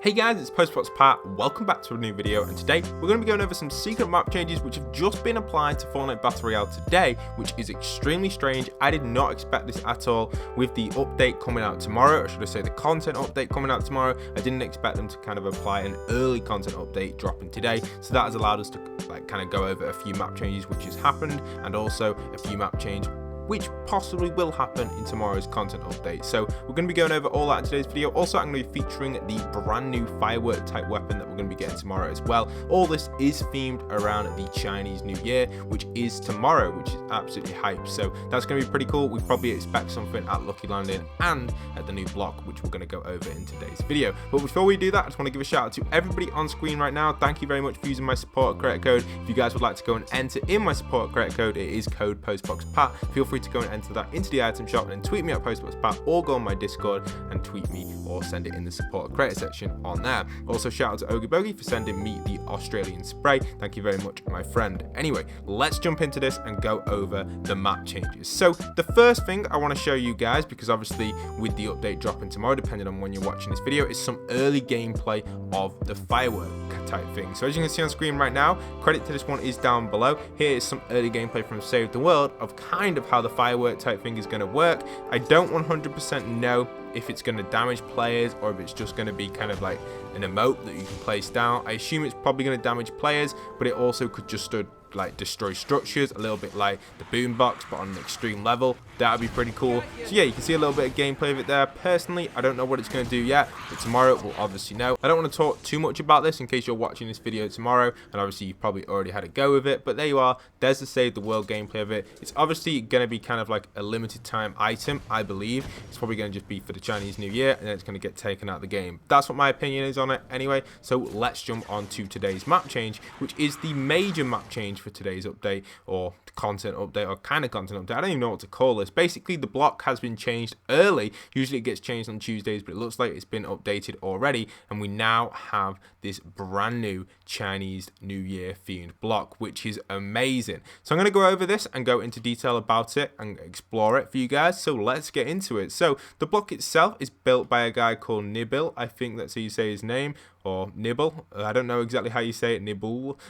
Hey guys, it's postboxpat. Welcome back to a new video, and today we're going to be going over some secret map changes which have just been applied to Fortnite Battle Royale today, which is extremely strange. I did not expect this at all. With the update coming out tomorrow, or should I say the content update coming out tomorrow, I didn't expect them to kind of apply an early content update dropping today. So that has allowed us to kind of go over a few map changes which has happened, and also a few map changes which possibly will happen in tomorrow's content update. So we're going to be going over all that in today's video. Also, I'm going to be featuring the brand new firework type weapon that we're going to be getting tomorrow as well. All this is themed around the Chinese New Year, which is tomorrow, which is absolutely hype. So that's going to be pretty cool. We probably expect something at Lucky Landing and at the new block, which we're going to go over in today's video. But before we do that, I just want to give a shout out to everybody on screen right now. Thank you very much for using my support creator code. If you guys would like to go and enter in my support creator code, it is code postboxpat. Feel free to go and enter that into the item shop and tweet me at postboxpat, or go on my Discord and tweet me, or send it in the support creator section on there. Also, shout out to Ogie Bogie for sending me the Australian spray. Thank you very much, my friend. Anyway, let's jump into this and go over the map changes. So the first thing I want to show you guys, because obviously with the update dropping tomorrow, depending on when you're watching this video, is some early gameplay of the firework type thing. So as you can see on screen right now, credit to this one is down below. Here is some early gameplay from Save the World of kind of how the firework type thing is going to work. I don't 100% know if it's going to damage players or if it's just going to be kind of like an emote that you can place down. I assume it's probably going to damage players, but it also could just like destroy structures, a little bit like the boombox, but on an extreme level. That would be pretty cool. So yeah, you can see a little bit of gameplay of it there. Personally, I don't know what it's going to do yet, but tomorrow we'll obviously know. I don't want to talk too much about this in case you're watching this video tomorrow, and obviously you've probably already had a go with it, but there you are. There's the Save the World gameplay of it. It's obviously going to be kind of like a limited time item, I believe. It's probably going to just be for the Chinese New Year, and then it's going to get taken out of the game. That's what my opinion is on it anyway. So let's jump on to today's map change, which is the major map change for today's update, or content update, or kind of content update. I don't even know what to call this. Basically, the block has been changed early. Usually it gets changed on Tuesdays, but it looks like it's been updated already, and we now have this brand new Chinese New Year themed block, which is amazing. So I'm going to go over this and go into detail about it and explore it for you guys. So let's get into it. So the block itself is built by a guy called Nibble. I think that's how you say his name, or Nibble. I don't know exactly how you say it. Nibble.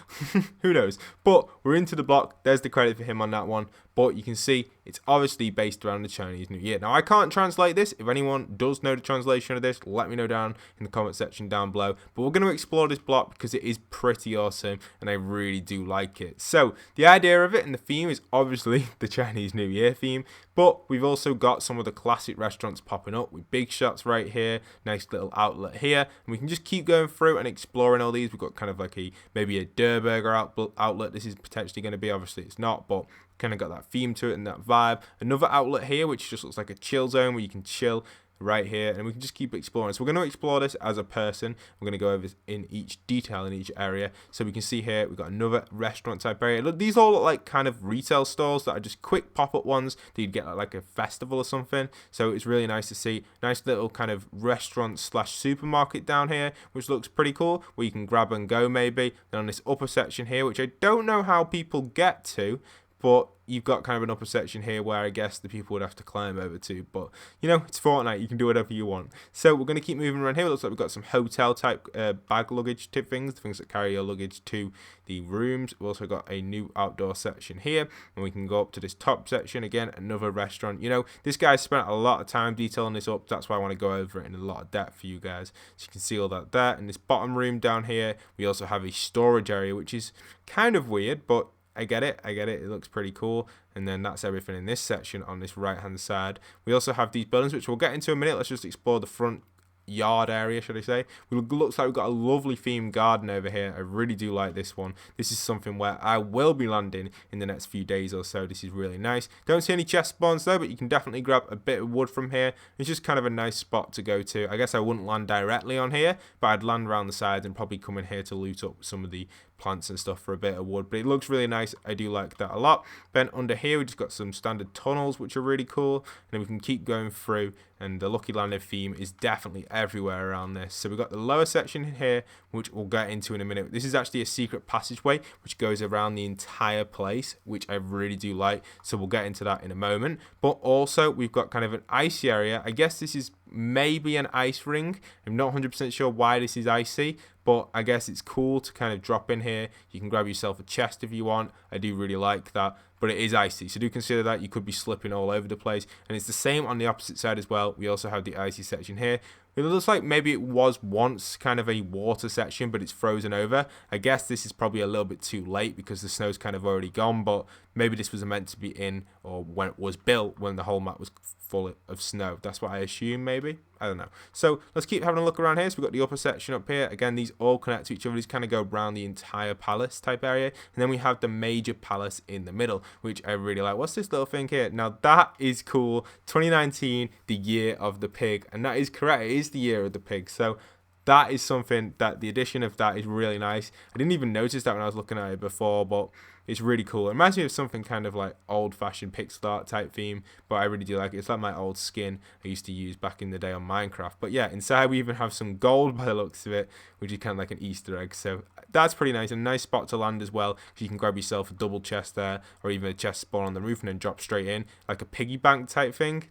Who knows? But we're into the block. There's the credit for him on that one. But you can see it's obviously based around the Chinese New Year. Now, I can't translate this. If anyone does know the translation of this, let me know down in the comment section down below. But we're going to explore this block because it is pretty awesome, and I really do like it. So the idea of it and the theme is obviously the Chinese New Year theme, but we've also got some of the classic restaurants popping up with big shots right here, nice little outlet here, and we can just keep going through and exploring all these. We've got kind of like maybe a Burger outlet. This is potentially going to be, obviously it's not, but kind of got that theme to it and that vibe. Another outlet here which just looks like a chill zone where you can chill right here, and we can just keep exploring. So we're going to explore this as a person. We're going to go over in each detail in each area. So we can see here we've got another restaurant type area. Look, these all look like kind of retail stores that are just quick pop-up ones that you'd get at like a festival or something. So it's really nice to see. Nice little kind of restaurant slash supermarket down here, which looks pretty cool, where you can grab and go maybe. Then on this upper section here, which I don't know how people get to, but you've got kind of an upper section here where I guess the people would have to climb over to. But, you know, it's Fortnite. You can do whatever you want. So we're going to keep moving around here. It looks like we've got some hotel type bag luggage type things, the things that carry your luggage to the rooms. We've also got a new outdoor section here, and we can go up to this top section. Again, another restaurant. You know, this guy's spent a lot of time detailing this up. That's why I want to go over it in a lot of depth for you guys. So you can see all that there. In this bottom room down here, we also have a storage area, which is kind of weird, but I get it. It looks pretty cool. And then that's everything in this section on this right hand side. We also have these buildings, which we'll get into in a minute. Let's just explore the front yard area, should I say. It looks like we've got a lovely themed garden over here. I really do like this one. This is something where I will be landing in the next few days or so. This is really nice. Don't see any chest spawns though, but you can definitely grab a bit of wood from here. It's just kind of a nice spot to go to. I guess I wouldn't land directly on here, but I'd land around the sides and probably come in here to loot up some of the plants and stuff for a bit of wood. But it looks really nice. I do like that a lot. Then under here we just got some standard tunnels which are really cool, and then we can keep going through, and the Lucky Landing theme is definitely everywhere around this. So we've got the lower section here, which we'll get into in a minute. This is actually a secret passageway which goes around the entire place, which I really do like, so we'll get into that in a moment. But also we've got kind of an icy area. I guess this is maybe an ice ring. I'm not 100% sure why this is icy, but I guess it's cool to kind of drop in here. You can grab yourself a chest if you want. I do really like that, but it is icy, so do consider that. You could be slipping all over the place. And it's the same on the opposite side as well. We also have the icy section here. It looks like maybe it was once kind of a water section, but it's frozen over. I guess this is probably a little bit too late because the snow's kind of already gone, but maybe this was meant to be in, or when it was built, when the whole map was full of snow. That's what I assume, maybe. I don't know. So let's keep having a look around here. So we've got the upper section up here. Again, these all connect to each other. These kind of go around the entire palace type area. And then we have the major palace in the middle, which I really like. What's this little thing here? Now that is cool. 2019, the year of the pig. And that is correct. It is the year of the pig. So that is something that the addition of that is really nice. I didn't even notice that when I was looking at it before, but it's really cool. It reminds me of something kind of like old-fashioned pixel art type theme, but I really do like it. It's like my old skin I used to use back in the day on Minecraft. But yeah, inside we even have some gold by the looks of it, which is kind of like an Easter egg. So that's pretty nice. A nice spot to land as well, because you can grab yourself a double chest there, or even a chest spawn on the roof and then drop straight in, like a piggy bank type thing.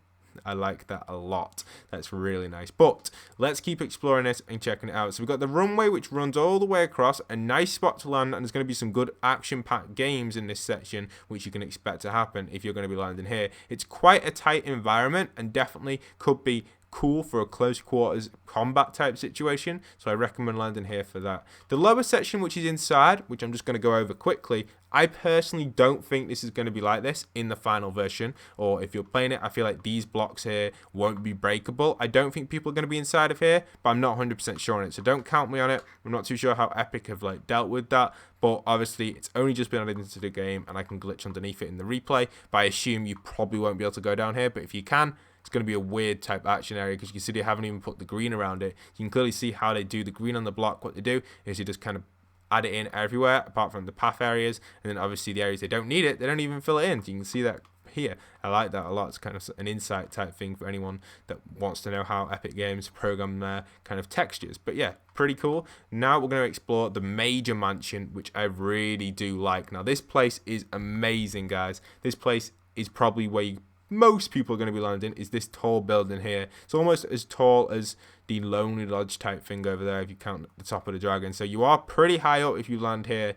I like that a lot. That's really nice. But let's keep exploring this and checking it out. So we've got the runway, which runs all the way across. A nice spot to land, and there's going to be some good action-packed games in this section, which you can expect to happen if you're going to be landing here. It's quite a tight environment and definitely could be cool for a close quarters combat type situation, so I recommend landing here for that. The lower section, which is inside, which I'm just going to go over quickly, I personally don't think this is going to be like this in the final version, or if you're playing it, I feel like these blocks here won't be breakable. I don't think people are going to be inside of here, but I'm not 100% sure on it, so don't count me on it. I'm not too sure how Epic have like dealt with that, but obviously it's only just been added into the game and I can glitch underneath it in the replay, but I assume you probably won't be able to go down here, but if you can, it's going to be a weird type action area, because you can see they haven't even put the green around it. You can clearly see how they do the green on the block. What they do is you just kind of add it in everywhere apart from the path areas, and then obviously the areas they don't need it, they don't even fill it in. So you can see that here. I like that a lot. It's kind of an insight type thing for anyone that wants to know how Epic Games program their kind of textures. But yeah, pretty cool. Now we're going to explore the major mansion, which I really do like. Now this place is amazing, guys. This place is probably where most people are going to be landing, is this tall building here. It's almost as tall as the Lonely Lodge type thing over there if you count the top of the dragon. So you are pretty high up if you land here.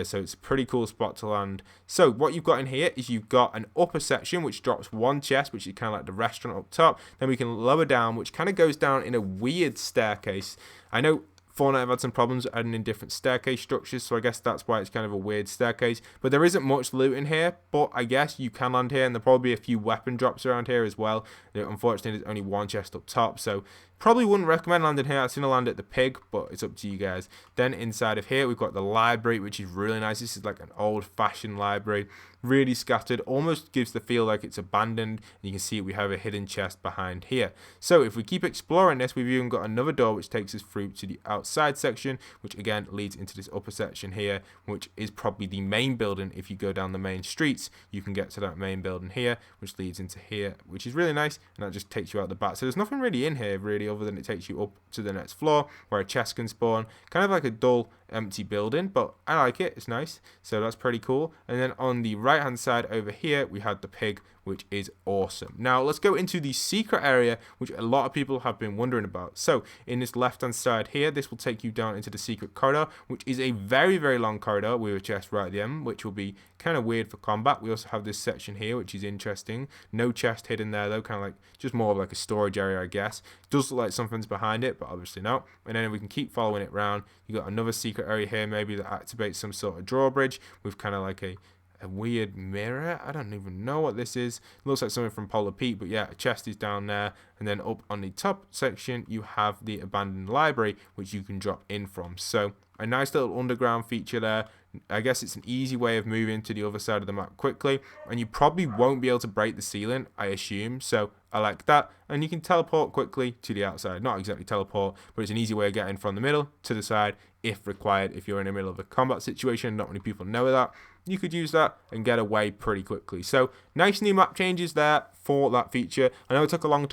So it's a pretty cool spot to land. So what you've got in here is you've got an upper section which drops one chest, which is kind of like the restaurant up top. Then we can lower down, which kind of goes down in a weird staircase. I know Fortnite have had some problems adding in different staircase structures, so I guess that's why it's kind of a weird staircase. But there isn't much loot in here, but I guess you can land here, and there'll probably be a few weapon drops around here as well. Unfortunately, there's only one chest up top, so probably wouldn't recommend landing here. I'd sooner land at the pig, but it's up to you guys. Then inside of here, we've got the library, which is really nice. This is like an old-fashioned library, really scattered, almost gives the feel like it's abandoned. And you can see we have a hidden chest behind here. So if we keep exploring this, we've even got another door which takes us through to the outside section, which again leads into this upper section here, which is probably the main building. If you go down the main streets, you can get to that main building here, which leads into here, which is really nice, and that just takes you out the back. So there's nothing really in here really, other than it takes you up to the next floor where a chest can spawn. Kind of like a dull empty building, but I like it. It's nice, so that's pretty cool. And then on the right hand side over here, we had the pig, which is awesome. Now let's go into the secret area, which a lot of people have been wondering about. So in this left hand side here, this will take you down into the secret corridor, which is a very, very long corridor with a chest right at the end, which will be kind of weird for combat. We also have this section here, which is interesting. No chest hidden there though, kind of like just more of like a storage area, I guess. It does look like something's behind it, but obviously not. And then we can keep following it around. You got another secret area here, maybe that activates some sort of drawbridge with kind of like a weird mirror. I don't even know what this is. It looks like something from Polar Pete, but yeah, a chest is down there. And then up on the top section, you have the abandoned library, which you can drop in from. So a nice little underground feature there. I guess it's an easy way of moving to the other side of the map quickly, and you probably won't be able to break the ceiling, I assume, so I like that. And you can teleport quickly to the outside. Not exactly teleport, but it's an easy way of getting from the middle to the side if required. If you're in the middle of a combat situation, not many people know that, you could use that and get away pretty quickly. So nice new map changes there for that feature. I know it took a long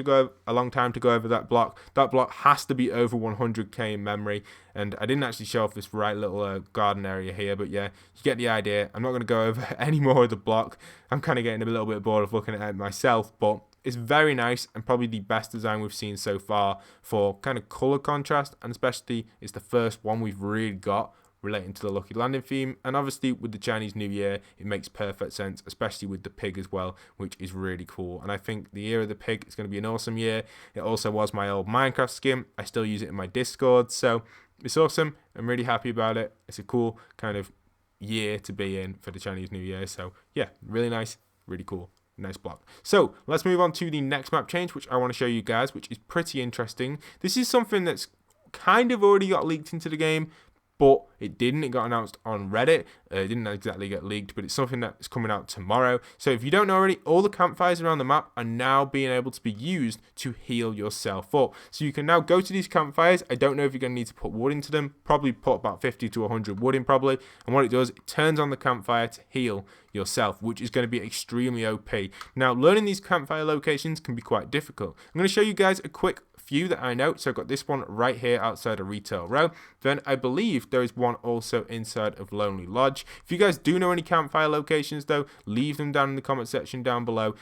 time to go over that block. That block has to be over 100k in memory, and I didn't actually show off this right little garden area here, but yeah, you get the idea. I'm not going to go over any more of the block. I'm kind of getting a little bit bored of looking at it myself, but It's very nice and probably the best design we've seen so far for kind of color contrast, and especially it's the first one we've really got relating to the Lucky Landing theme. And obviously with the Chinese New Year, it makes perfect sense, especially with the pig as well, which is really cool. And I think the year of the pig is going to be an awesome year. It also was my old Minecraft skin. I still use it in my Discord, so it's awesome. I'm really happy about it. It's a cool kind of year to be in for the Chinese New Year. So yeah, really nice, really cool. Nice block. So let's move on to the next map change, which I want to show you guys, which is pretty interesting. This is something that's kind of already got leaked into the game, but it didn't. It got announced on Reddit. It didn't exactly get leaked, but it's something that's coming out tomorrow. So if you don't know already, all the campfires around the map are now being able to be used to heal yourself up. So you can now go to these campfires. I don't know if you're going to need to put wood into them. Probably put about 50 to 100 wood in probably. And what it does, it turns on the campfire to heal yourself, which is going to be extremely OP. Now, learning these campfire locations can be quite difficult. I'm going to show you guys a quick few that I know. So I've got this one right here outside of Retail Row. Then I believe there is one also inside of Lonely Lodge. If you guys do know any campfire locations though, leave them down in the comment section down below.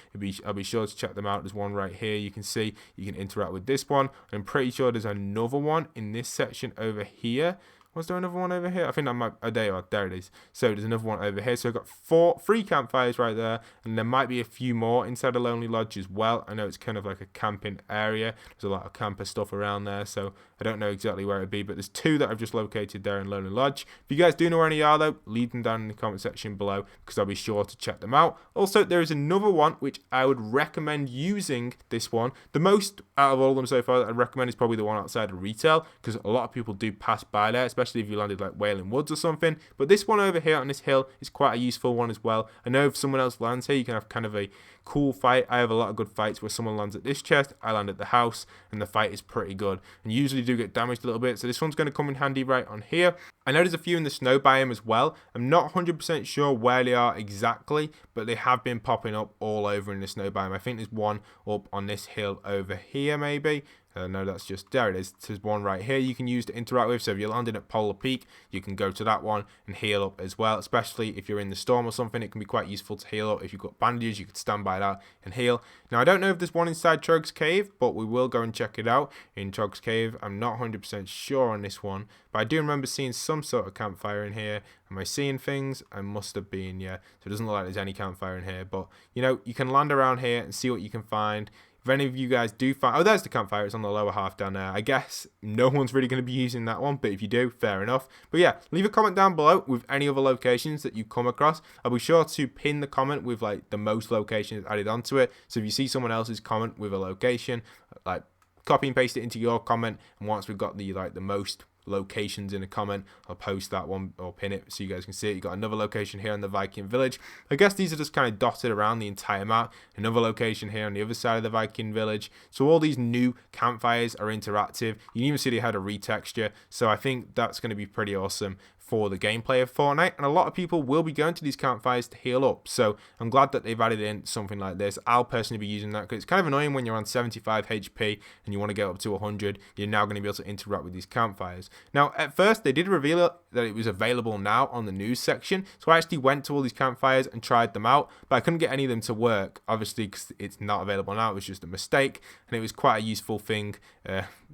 I'll be sure to check them out. There's one right here. You can see you can interact with this one. I'm pretty sure there's another one in this section over here. Was there another one over here? I think that might, oh, there it is. So there's another one over here. So I've got three campfires right there, and there might be a few more inside the Lonely Lodge as well. I know it's kind of like a camping area. There's a lot of camper stuff around there, so I don't know exactly where it'd be, but there's two that I've just located there in Lonely Lodge. If you guys do know where any are though, leave them down in the comment section below, because I'll be sure to check them out. Also, there is another one which I would recommend using. This one, the most out of all of them so far that I'd recommend is probably the one outside of Retail, because a lot of people do pass by there, especially if you landed like Wailing Woods or something. But this one over here on this hill is quite a useful one as well. I know if someone else lands here, you can have kind of a cool fight. I have a lot of good fights where someone lands at this chest, I land at the house, and the fight is pretty good, and usually do get damaged a little bit. So this one's going to come in handy right on here. I know there's a few in the snow biome as well. I'm not 100% sure where they are exactly, but they have been popping up all over in the snow biome. I think there's one up on this hill over here maybe. No, that's just, there it is. There's one right here you can use to interact with. So if you're landing at Polar Peak, you can go to that one and heal up as well. Especially if you're in the storm or something, it can be quite useful to heal up. If you've got bandages, you could stand by that and heal. Now, I don't know if there's one inside Trog's Cave, but we will go and check it out in Trog's Cave. I'm not 100% sure on this one, but I do remember seeing some sort of campfire in here. Am I seeing things? I must have been, yeah. So it doesn't look like there's any campfire in here, but you know, you can land around here and see what you can find. If any of you guys do find, oh, there's the campfire. It's on the lower half down there. I guess no one's really going to be using that one, but if you do, fair enough. But yeah, leave a comment down below with any other locations that you come across. I'll be sure to pin the comment with like the most locations added onto it. So if you see someone else's comment with a location, like copy and paste it into your comment, and once we've got the most locations in a comment, I'll post that one or pin it so you guys can see it. You got another location here in the Viking village. I guess these are just kind of dotted around the entire map. Another location here on the other side of the Viking village. So all these new campfires are interactive. You can even see they had a retexture, so I think that's going to be pretty awesome for the gameplay of Fortnite, and a lot of people will be going to these campfires to heal up, so I'm glad that they've added in something like this. I'll personally be using that because it's kind of annoying when you're on 75 HP and you want to get up to 100. You're now going to be able to interact with these campfires. Now, at first they did reveal that it was available now on the news section, so I actually went to all these campfires and tried them out, but I couldn't get any of them to work, obviously because it's not available now. It was just a mistake, and it was quite a useful thing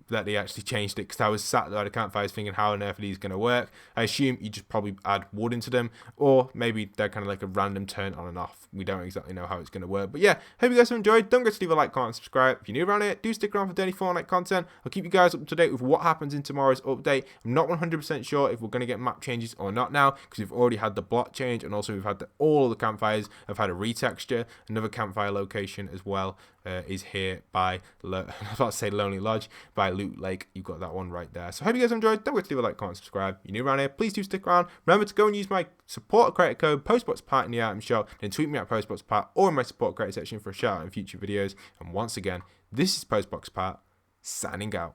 that they actually changed it, because I was sat there at the campfires thinking, how on earth are these going to work? I assume you just probably add wood into them, or maybe they're kind of like a random turn on and off. We don't exactly know how it's going to work, but yeah, hope you guys have enjoyed. Don't forget to leave a like, comment, and subscribe. If you're new around here, do stick around for daily Fortnite content. I'll keep you guys up to date with what happens in tomorrow's update. I'm not 100% sure if we're going to get map changes or not now, because we've already had the block change, and also we've had all of the campfires have had a retexture. Another campfire location as well is here by, I was about to say Lonely Lodge, by Loot Lake. You've got that one right there. So I hope you guys enjoyed. Don't forget to leave a like, comment, subscribe. If you're new around here, please do stick around. Remember to go and use my support creator code postboxpat in the item shop, then tweet me at postboxpat or in my support creator section for a shout out in future videos. And once again, this is postboxpat signing out.